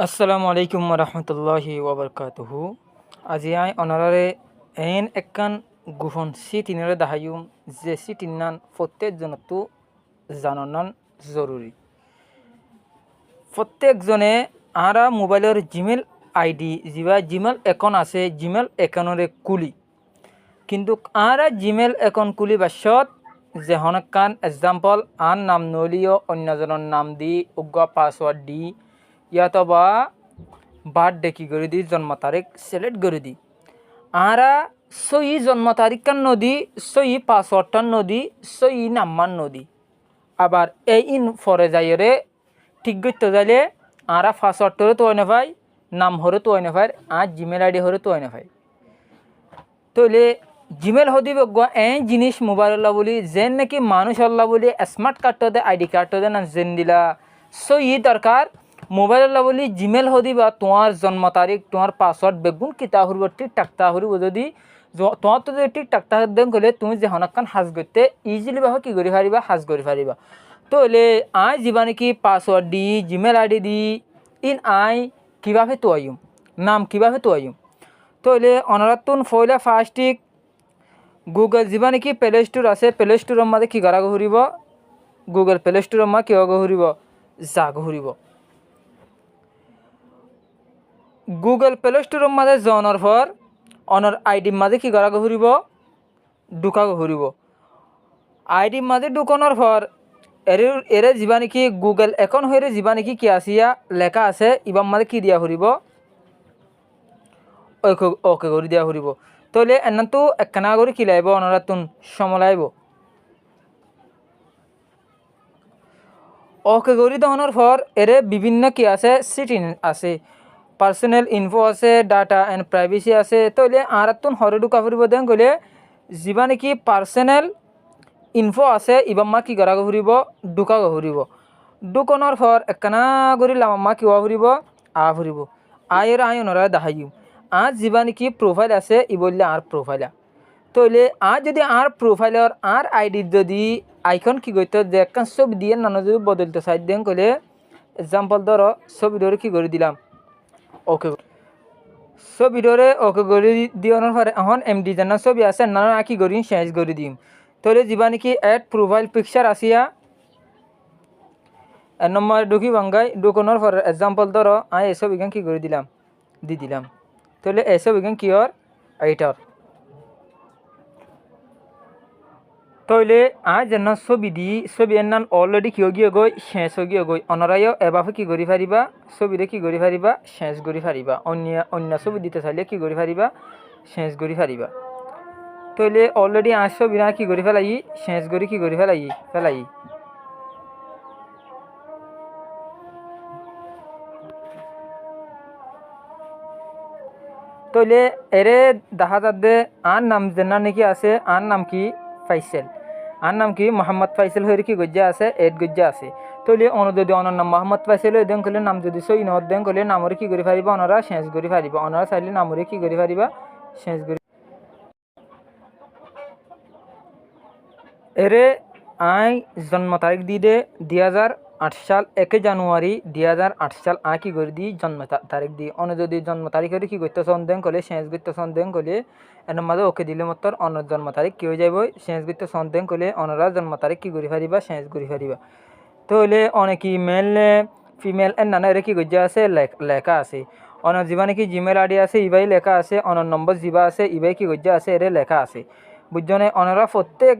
আসসালামু আলাইকুম রহমতুল্লাহি ওবরকাতুহু। আজি আই অনারারে এন একখান গোপন সিটিনরে দাহাইম যে সিটির নান প্রত্যেকজনতো জানান জরুরি। প্রত্যেকজনে আরা মোবাইলের জিমেল আইডি যা জিমেল অ্যাকাউন্ট আছে জিমেল অ্যাকাউন্টরে কুলি, কিন্তু আরা জিমেল অ্যাকাউন্ট কুলি বাসত যে হনকান এক্সাম্পল আন নাম নলিও অন্যজনের নাম দি উগ্র পাসওয়ার্ড দি ইয়াতবা বার্থডে কি করে দিই জন্ম তারিখ সিলেক্ট করে দিই। আরা সই জন্ম তারিখটার নদী সই পাসওয়ার্ডটার নদী সই নাম্বার নদী আবার এই ইন ফরে যাইরে ঠিক করতে যাইলে আরা পাসওয়ার্ডটারও তো হয় না ভাই, নাম হরে তো হয় না ভাই, আর জিমেল আইডি হরে তো হয় না ভাই। তাহলে জিমেল হদি এই জিনিস মোবাইল আল্লাহ বলি যেন নাকি মানুষ আল্লাহ বলি স্মার্ট কার্ডটাতে আইডি কার্ডটাতে না জেন দিলা সই দরকার মোবাইল আল্লাহ বলি জিমেল হদি বা তোমার জন্ম তারিখ তোমার পাসওয়ার্ড বেগুন কিতা হরিব ঠিক টাকতা হরিব যদি তোমার তো যদি ঠিক টাকতা দেন গেলে তুমি যে হনকান হাজ করতে ইজিলি বা কি করে পারিবা হাজ করে পারিবা। তাহলে আই যা নাকি password the Gmail ID the in I কীভাবে তো আইম নাম কীভাবে তো আইম। তাহলে অনারাতুন ফয়লা ফার্স্টিক গুগল যা নাকি প্লে স্টোর আছে প্লে স্টোরের মাঝে কী করা ঘুরিব গুগল প্লে স্টোরের মা কিয় ঘুরিব জাগ ঘুরিব। গুগল প্লে স্টোরের মাঝে জনের পর অনার আইডির মাঝে কী করা ঘুরিব ঢুকা ঘুরিব। আইডির মাঝে ঢুকানোর পর এরে যা নাকি গুগল অ্যাকাউন্ট হয়ে যা নাকি কি আসিয়া লেখা আছে ইবার মাঝে কী দিয়া ঘুরিব ওকে করে দিয়া ঘুরিব। তাহলে এনান তো একখানা করে কী লাইব অনারাতুন সময় লাইব ওকে করে দেওয়ানোর পর এর বিভিন্ন কি আছে সিটিং আছে পার্সোনাল ইনফো আছে ডাটা অ্যান্ড প্রাইভেসি আছে। তাহলে আর তুন হরে ঢুকা ফুরিব দেন গেলে যা নাকি পার্সোনাল ইনফো আছে ইবাম্মা কি করা ঘুরিব ঢুকা ঘুরিব। ঢুকানোর পর একখানা করে লামাম্মা কিবা ফুরিব ফুরিব আয়ের আয় ওনারা দেখাইম আর যা নাকি প্রোফাইল আছে ই বললে আর প্রোফাইলা। তাহলে আর যদি আর প্রোফাইলের আর আইডির যদি আইকন কি করতে যে একখান ছবি দিয়ে নানা যদি বদলতে চাই দেন কলে এক্সাম্পল ধরো ছবি ধরে কী করে দিলাম ওকে ছবি ধরে ওকে করে দিওয়ানোর পরে এখন এমডি জানা ছবি আছে নানা কি করি চেঞ্জ করে দিম। তাহলে যা নাকি অ্যাড প্রোফাইল পিকচার আসিয়া এক নম্বর ঢুকি বাঙ্গাই ঢুকানোর পরে এক্সাম্পল ধরো আমি এই ছবিখান কী করে দিলাম দি দিলাম। তাহলে এই ছবিখান কি ওর এইটার। তাহলে আজ যেন ছবি দি ছবি এর নাম অলরেডি কিয় গিয়ে গই শেষ হয়ে গিয়ে গই অনরাইও এভাবে কী করি পারিবা ছবিরে কী করি পারিবা শেষ করি পারিবা অন্য ছবি দিতে চাইলে কী করি পারিবা শেষ করি পারিবা। তাহলে অলরেডি আজ ছবিরা কী করি ফেলাই শেষ করি কী করি ফেলাই। তাহলে এরে দেখা যাবে আর নাম যেন নাকি আছে আর নাম কি ফাইসেল আর নাম কি মোহাম্মদ ফাইসেল হয়ে কি গজ্জা আছে এড গজ্জা আছে। তাহলে যদি অনার নাম মোহাম্মদ ফাইসেল হয়ে দেন করলে নাম যদি সই নদ দেন করলে নামরে কী করে পারিবা অনারা শেষ করে পারিবা অনারা চাইলে নামরে কী করে পারিবা শেষ করে। এরে আই জন্ম তারিখ দি দে 2008 সাল 1 জানুয়ারি 2008 সাল আ কী করে দিই জন্ম তারিখ দিই অন্য যদি জন্ম তারিখ হলে কী করতে সন্দেহ করলে শেষ করতে সন্দেহ করলে এর মাঝে ওকে দিলে মতো অন্য জন্ম তারিখ কী হয়ে যাব শেষ করতে সন্দেহ করলে অন্যরা জন্ম তারিখ কী করে পারিবা শেষ করে পারিবা। তাহলে অনেকই মেল ফিমেল এর নানা এর কী গজ্জা আছে লেখা আছে অন্য যা নাকি জিমেল আইডি আছে ইবাই লেখা আছে অন্য নম্বর যা আছে ইবাই কী গজ্জা আছে এর লেখা আছে বুঝছনে অনারা প্রত্যেক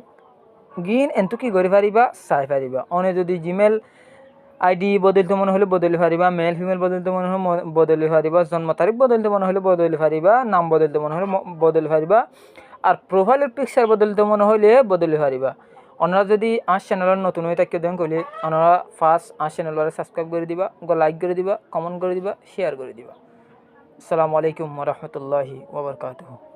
গিন এন্তু কি করে পারিবা চাই পারিবা। অনে যদি জিমেল আইডি বদলতে মনে হলে বদলে পারিবা মেল ফিমেল বদলতে মনে হলে বদলে পারিবা জন্ম তারিখ বদলতে মনে হলে বদলে পারিবা নাম বদলতে মনে হলে বদলে পারিবা আর প্রোফাইলের পিকচার বদলতে মনে হলে বদলে পারিবা। ওনারা যদি আজ চ্যানেলের নতুন হয়ে থাকে দেন করলে ওনারা ফার্স্ট আজ চ্যানেলরে সাবস্ক্রাইব করে দিবা লাইক করে দিবা কমেন্ট করে দিবা শেয়ার করে দিবা। আসসালামু আলাইকুম ওয়া রাহমাতুল্লাহি ওয়া বারাকাতুহু।